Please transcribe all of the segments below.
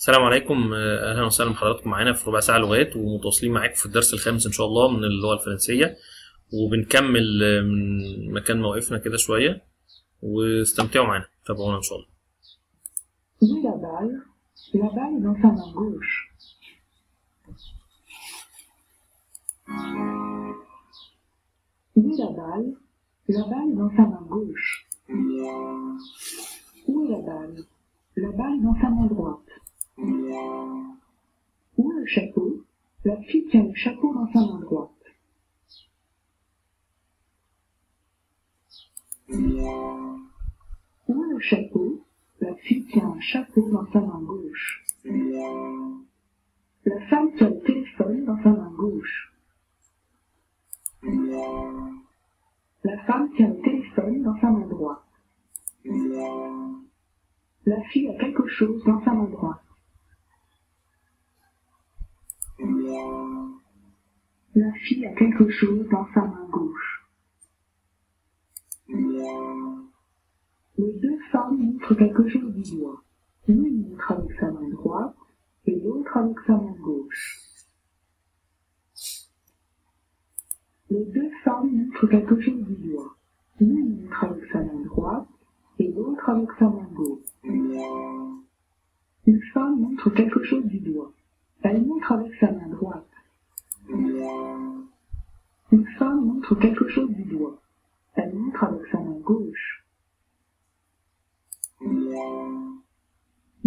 السلام عليكم، اهلا وسهلا بحضراتكم معانا في ربع ساعه لغات، ومتواصلين معاكم في الدرس الخامس ان شاء الله من اللغه الفرنسيه. وبنكمل من مكان ما وقفنا كده شويه، واستمتعوا معانا، تابعونا ان شاء الله. Où est la balle? La balle est dans sa main gauche. Où est la balle? La balle est dans sa main gauche. Où est la balle? La balle est dans sa main droite. Où est le chapeau? La fille tient le chapeau dans sa main droite. Où est le chapeau? La fille tient un chapeau dans sa main gauche. La femme tient le téléphone dans sa main gauche. La femme tient le téléphone dans sa main droite. La fille a quelque chose dans sa main droite. La fille a quelque chose dans sa main gauche. Les deux femmes montrent quelque chose du doigt. L'une montre avec sa main droite et l'autre avec sa main gauche. Les deux femmes montrent quelque chose du doigt. L'une montre avec sa main droite et l'autre avec sa main gauche. Une femme montre quelque chose du doigt. Elle montre avec sa main droite. Une femme montre quelque chose du doigt. Elle montre avec sa main gauche.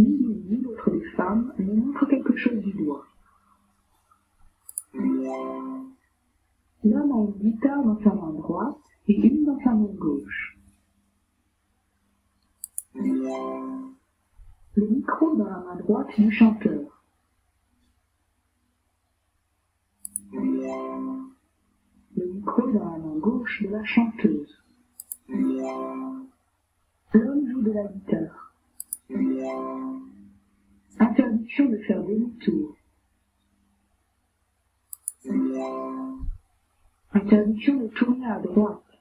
Ni l'une ni l'autre des femmes ne montre quelque chose du doigt. L'homme a une guitare dans sa main droite et une dans sa main gauche. Le micro dans la main droite du chanteur. Le micro dans la main gauche de la chanteuse. L'homme joue de la guitare. Interdiction de faire demi-tour. Interdiction de tourner à droite.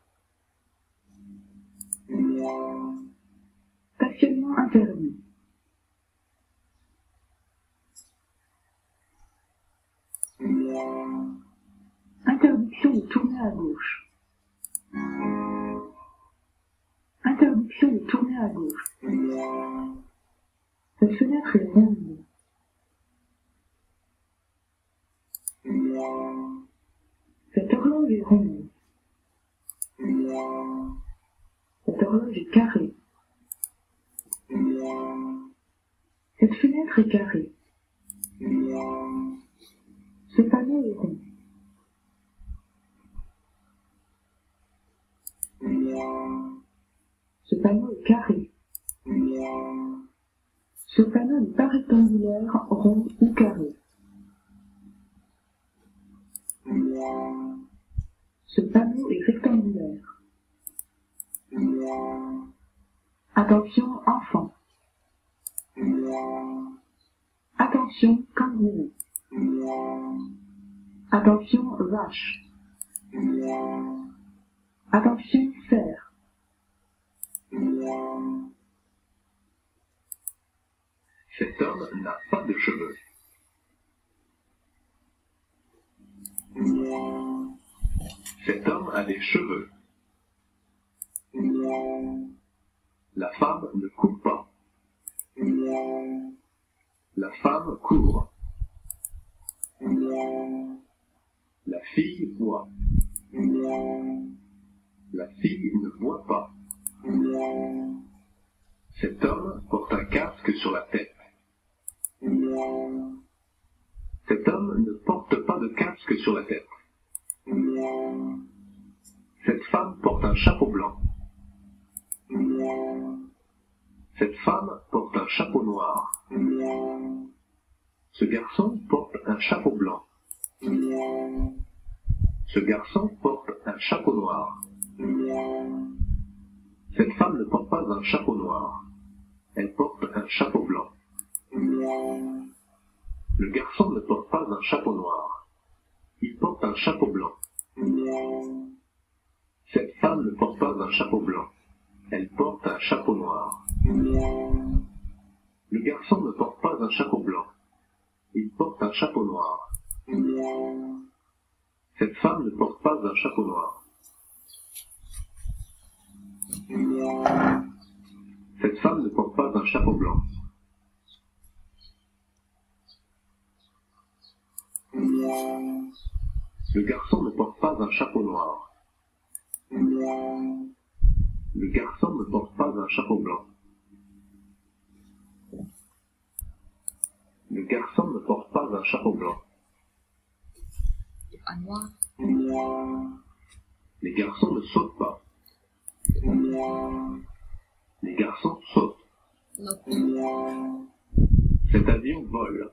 Stationnement interdit. Interdiction de tourner à gauche. Interdiction de tourner à gauche. Cette fenêtre est ronde. Cette horloge est ronde. Cette horloge est carrée. Cette fenêtre est carrée. Ce panneau est rond. Ce panneau est carré. Ce panneau n'est pas rectangulaire, rond ou carré. Ce panneau est rectangulaire. Attention, enfant. Attention, kangourou. Attention, vache. Attention, cerf. Cet homme n'a pas de cheveux. Cet homme a des cheveux. La femme ne court pas. La femme court. La fille boit. La fille ne boit pas. Cet homme porte un casque sur la tête. Cet homme ne porte pas de casque sur la tête. Cette femme porte un chapeau blanc. Cette femme porte un chapeau noir. Ce garçon porte un chapeau blanc. Ce garçon porte un chapeau noir. Cette femme ne porte pas un chapeau noir. Elle porte un chapeau blanc. Le garçon ne porte pas un chapeau noir. Il porte un chapeau blanc. Cette femme ne porte pas un chapeau blanc. Elle porte un chapeau noir. Le garçon ne porte pas un chapeau blanc. Il porte un chapeau noir. Cette femme ne porte pas un chapeau noir. Cette femme ne porte pas un chapeau blanc. Le garçon ne porte pas un chapeau noir. Le garçon ne porte pas un chapeau blanc. Le garçon ne porte pas un chapeau blanc. Un noir. Les garçons ne sautent pas. Les garçons sautent. Non. Cet avion vole.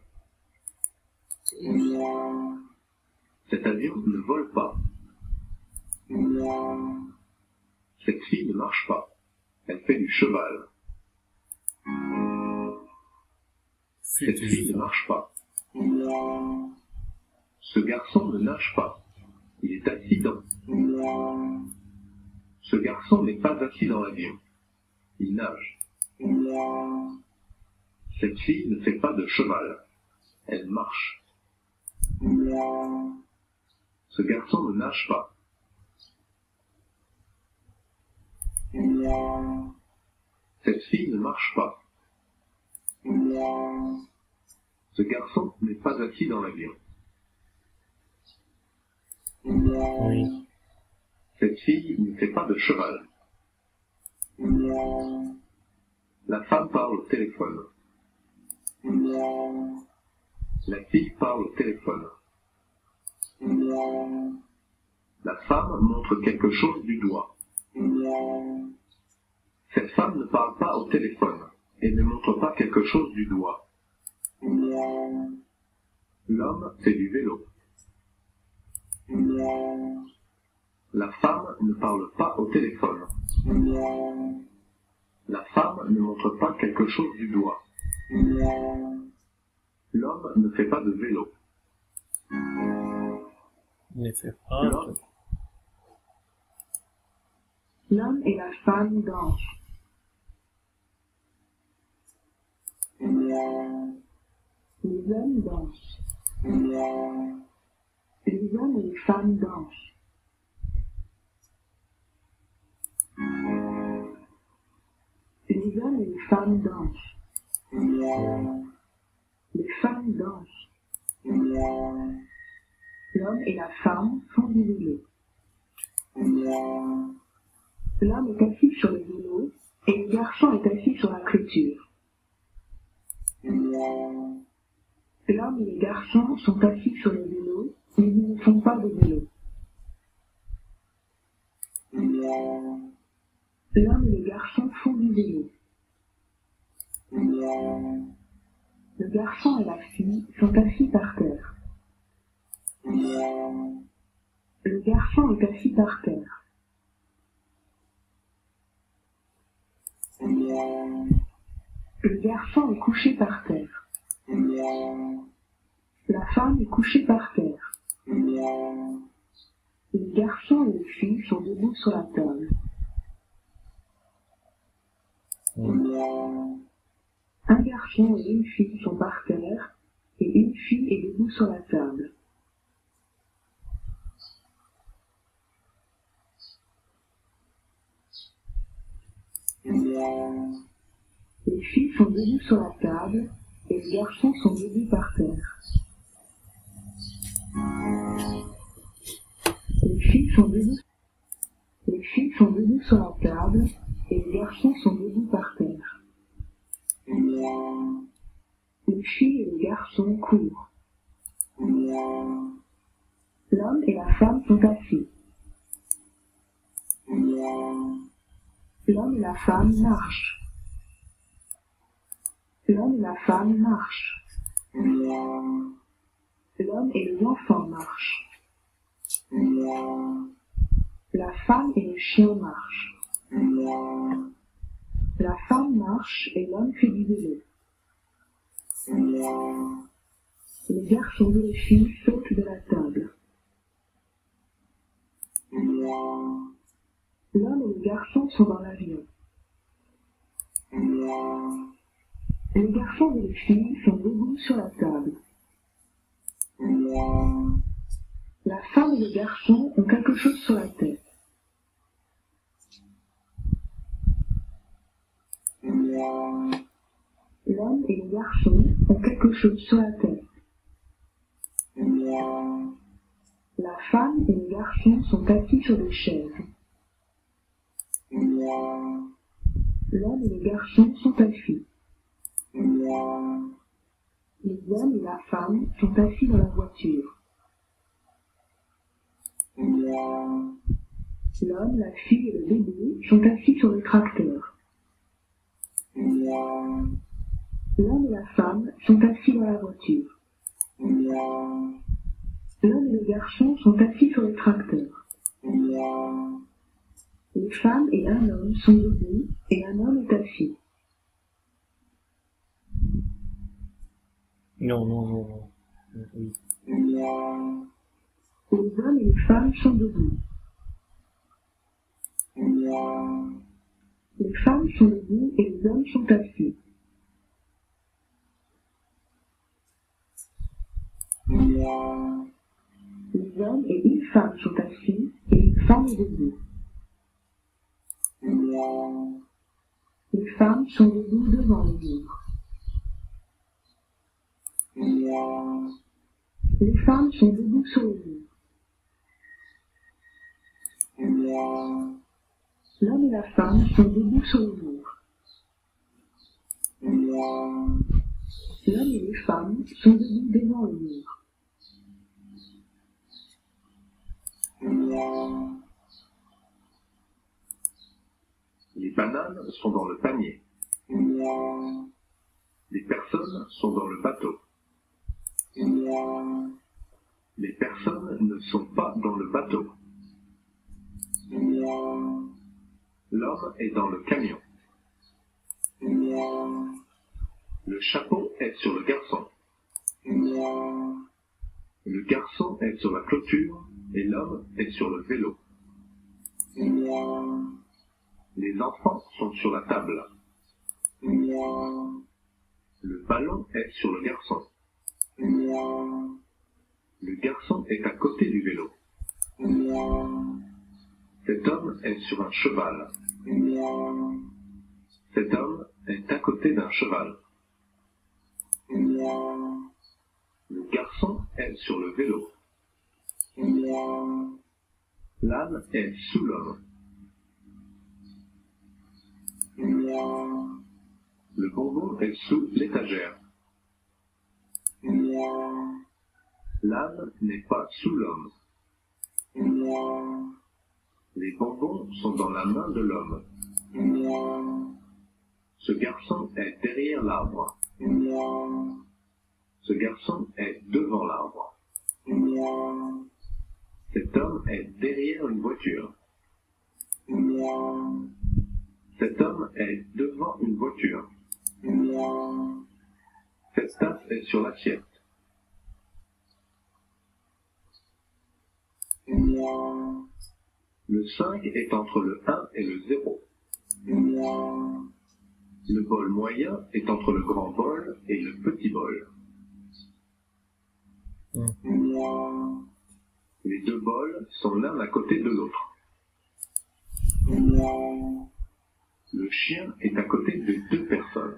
Cet avion ne vole pas. Cette fille ne marche pas. Elle fait du cheval. Cette fille ne marche pas. Ce garçon ne nage pas. Il est assis dans. Ce garçon n'est pas assis dans l'avion. Il nage. Cette fille ne fait pas de cheval. Elle marche. Ce garçon ne nage pas. Cette fille ne marche pas. Ce garçon n'est pas assis dans l'avion. Oui. Cette fille ne fait pas de cheval. La femme parle au téléphone. La fille parle au téléphone. La femme montre quelque chose du doigt. Cette femme ne parle pas au téléphone et ne montre pas quelque chose du doigt. L'homme fait du vélo. La femme ne parle pas au téléphone. La femme ne montre pas quelque chose du doigt. L'homme ne fait pas de vélo. Ne fait pas. L'homme L'homme et la femme dansent. Les hommes dansent. Les hommes et les femmes dansent. Les hommes et les femmes dansent. Les femmes dansent. L'homme et la femme font du vélo. L'homme est assis sur le vélo et le garçon est assis sur la clôture. L'homme et les garçons sont assis sur le vélo, mais ils ne font pas de vélo. L'homme et le garçon font du vélo. Le garçon et la fille sont assis par terre. Le garçon est assis par terre. Le garçon est couché par terre. La femme est couchée par terre. Les garçons et les filles sont debout sur la table. Un garçon et une fille sont par terre et une fille est debout sur la table. Les filles sont debout sur la table et les garçons sont debout par terre. Les filles sont debout sur la table et les garçons sont debout par terre. Les filles et les garçons courent. L'homme et la femme sont assis. L'homme et la femme marchent. L'homme et la femme marchent. L'homme et les enfants marchent. La femme et le chien marchent. La femme marche et l'homme fait du vélo. Les garçons et les filles sautent de la table. L'homme et le garçon sont dans l'avion. Les garçons et les filles sont debout sur la table. La femme et le garçon ont quelque chose sur la tête. L'homme et le garçon ont quelque chose sur la tête. La femme et le garçon sont assis sur des chaises. L'homme et le garçon sont assis. Les hommes et la femme sont assis dans la voiture. L'homme, la fille et le bébé sont assis sur le tracteur. L'homme et la femme sont assis dans la voiture. L'homme et le garçon sont assis sur le tracteur. Les femmes et un homme sont debout et un homme est assis. Non, non, non, non. Oui. Les hommes et les femmes sont debout. Les femmes sont debout et les hommes sont assis. Les hommes et une femme sont assis et une femme est debout. Les femmes sont debout devant le mur. Les femmes sont debout sur le mur. L'homme et la femme sont debout sur le mur. L'homme et les femmes sont debout devant le mur. Les bananes sont dans le panier. Les personnes sont dans le bateau. Les personnes ne sont pas dans le bateau. L'homme est dans le camion. Le chapeau est sur le garçon. Le garçon est sur la clôture et l'homme est sur le vélo. Les enfants sont sur la table. Le ballon est sur le garçon. Le garçon est à côté du vélo. Cet homme est sur un cheval. Cet homme est à côté d'un cheval. Le garçon est sur le vélo. L'âne est sous l'homme. Le bonbon est sous l'étagère. L'âne n'est pas sous l'homme. Les bonbons sont dans la main de l'homme. Ce garçon est derrière l'arbre. Ce garçon est devant l'arbre. Cet homme est derrière une voiture. Cet homme est devant une voiture. Cette tasse est sur l'assiette. Le 5 est entre le 1 et le 0. Le bol moyen est entre le grand bol et le petit bol. Les deux bols sont l'un à côté de l'autre. Le chien est à côté de deux personnes.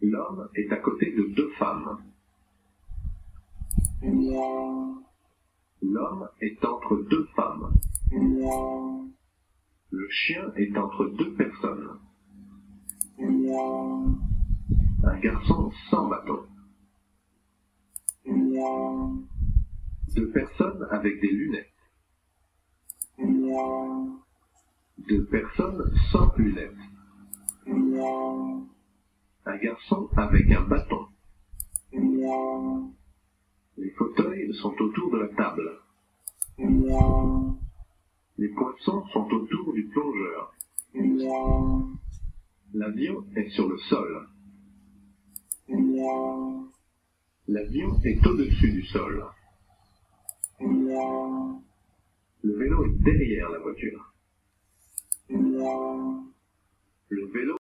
L'homme est à côté de deux femmes. L'homme est entre deux femmes. Le chien est entre deux personnes. Un garçon sans bâton. Deux personnes avec des lunettes. Deux personnes sans lunettes. Un garçon avec un bâton. Les fauteuils sont autour de la table. Les poissons sont autour du plongeur. L'avion est sur le sol. L'avion est au-dessus du sol. Le vélo est derrière la voiture. Le vélo